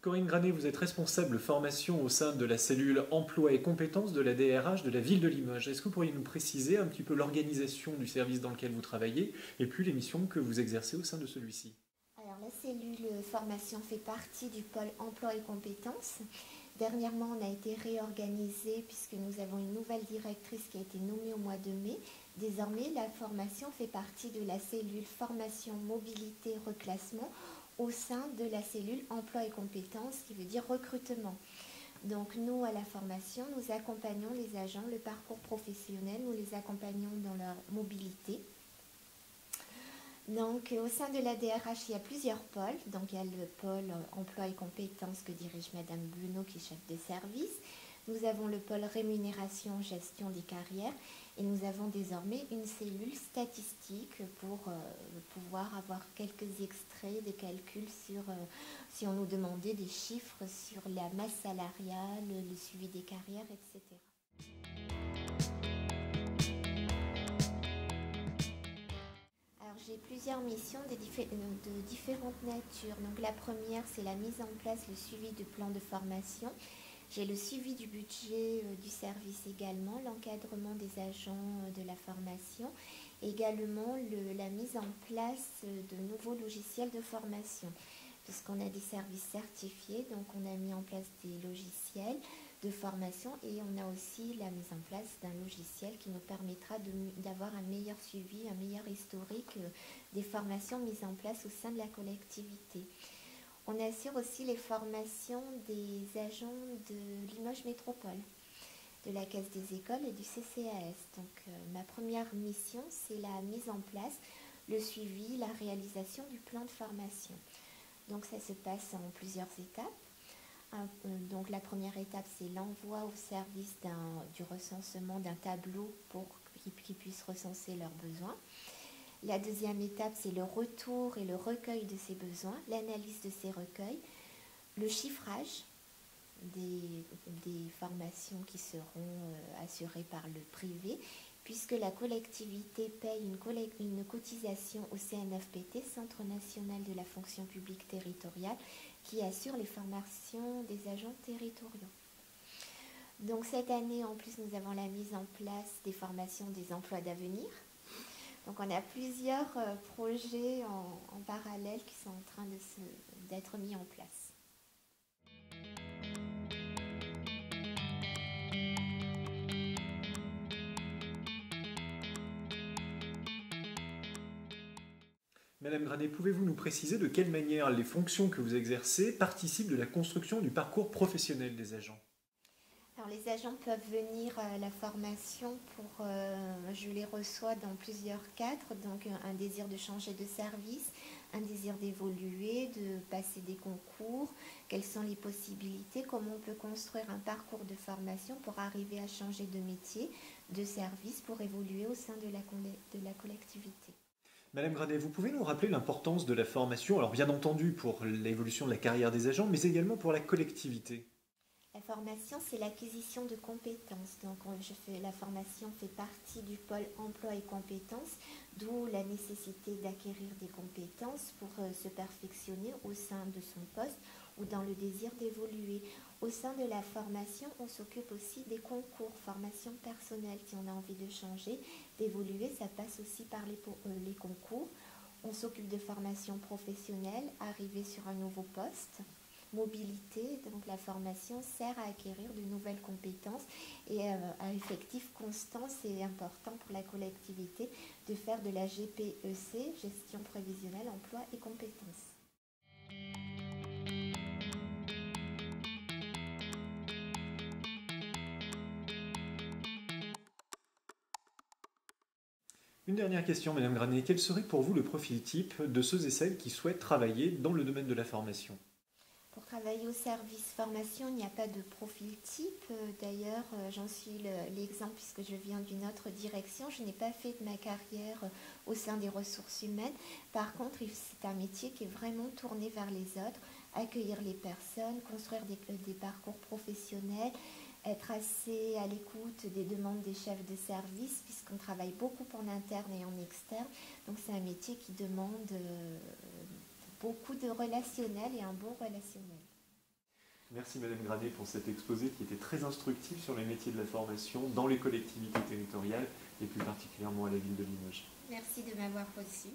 Corinne Granet, vous êtes responsable formation au sein de la cellule emploi et compétences de la DRH de la ville de Limoges. Est-ce que vous pourriez nous préciser un petit peu l'organisation du service dans lequel vous travaillez et puis les missions que vous exercez au sein de celui-ci? Alors, la cellule formation fait partie du pôle emploi et compétences. Dernièrement, on a été réorganisé puisque nous avons une nouvelle directrice qui a été nommée au mois de mai. Désormais, la formation fait partie de la cellule formation, mobilité, reclassement au sein de la cellule emploi et compétences, qui veut dire recrutement. Donc nous, à la formation, nous accompagnons les agents, le parcours professionnel, nous les accompagnons dans leur mobilité. Donc, au sein de la DRH, il y a plusieurs pôles. Donc, il y a le pôle emploi et compétences que dirige Madame Bunot, qui est chef de service. Nous avons le pôle rémunération, gestion des carrières. Et nous avons désormais une cellule statistique pour pouvoir avoir quelques extraits de calculs sur, si on nous demandait des chiffres sur la masse salariale, le suivi des carrières, etc. J'ai plusieurs missions de différentes natures. Donc la première, c'est la mise en place, le suivi de plans de formation. J'ai le suivi du budget du service également, l'encadrement des agents de la formation, également la mise en place de nouveaux logiciels de formation. Puisqu'on a des services certifiés, donc on a mis en place des logiciels de formation et on a aussi la mise en place d'un logiciel qui nous permettra d'avoir un meilleur suivi, un meilleur historique des formations mises en place au sein de la collectivité. On assure aussi les formations des agents de Limoges Métropole, de la Caisse des écoles et du CCAS. Donc ma première mission, c'est la mise en place, le suivi, la réalisation du plan de formation. Donc ça se passe en plusieurs étapes. Donc la première étape, c'est l'envoi au service du recensement d'un tableau pour qu'ils puissent recenser leurs besoins. La deuxième étape, c'est le retour et le recueil de ces besoins, l'analyse de ces recueils, le chiffrage des formations qui seront assurées par le privé, puisque la collectivité paye une cotisation au CNFPT, Centre national de la fonction publique territoriale, qui assure les formations des agents territoriaux. Donc cette année, en plus, nous avons la mise en place des formations des emplois d'avenir. Donc on a plusieurs projets en parallèle qui sont en train d'être mis en place. Madame Granet, pouvez-vous nous préciser de quelle manière les fonctions que vous exercez participent de la construction du parcours professionnel des agents? Alors les agents peuvent venir à la formation je les reçois dans plusieurs cadres, donc un désir de changer de service, un désir d'évoluer, de passer des concours, quelles sont les possibilités, comment on peut construire un parcours de formation pour arriver à changer de métier, de service, pour évoluer au sein de la collectivité. Madame Granet, vous pouvez nous rappeler l'importance de la formation, alors bien entendu pour l'évolution de la carrière des agents, mais également pour la collectivité? La formation, c'est l'acquisition de compétences. Donc, la formation fait partie du pôle emploi et compétences, d'où la nécessité d'acquérir des compétences pour se perfectionner au sein de son poste ou dans le désir d'évoluer. Au sein de la formation, on s'occupe aussi des concours, formation personnelle. Si on a envie de changer, d'évoluer, ça passe aussi par les concours. On s'occupe de formation professionnelle, arriver sur un nouveau poste. Mobilité, donc la formation sert à acquérir de nouvelles compétences et à effectif constant, c'est important pour la collectivité de faire de la GPEC, gestion prévisionnelle, emploi et compétences. Une dernière question, Madame Granet. Quel serait pour vous le profil type de ceux et celles qui souhaitent travailler dans le domaine de la formation? Pour travailler au service formation, il n'y a pas de profil type. D'ailleurs, j'en suis l'exemple puisque je viens d'une autre direction. Je n'ai pas fait de ma carrière au sein des ressources humaines. Par contre, c'est un métier qui est vraiment tourné vers les autres, accueillir les personnes, construire des parcours professionnels, être assez à l'écoute des demandes des chefs de service puisqu'on travaille beaucoup en interne et en externe. Donc c'est un métier qui demande beaucoup de relationnel et un bon relationnel. Merci Madame Granet pour cet exposé qui était très instructif sur les métiers de la formation dans les collectivités territoriales et plus particulièrement à la ville de Limoges. Merci de m'avoir reçu.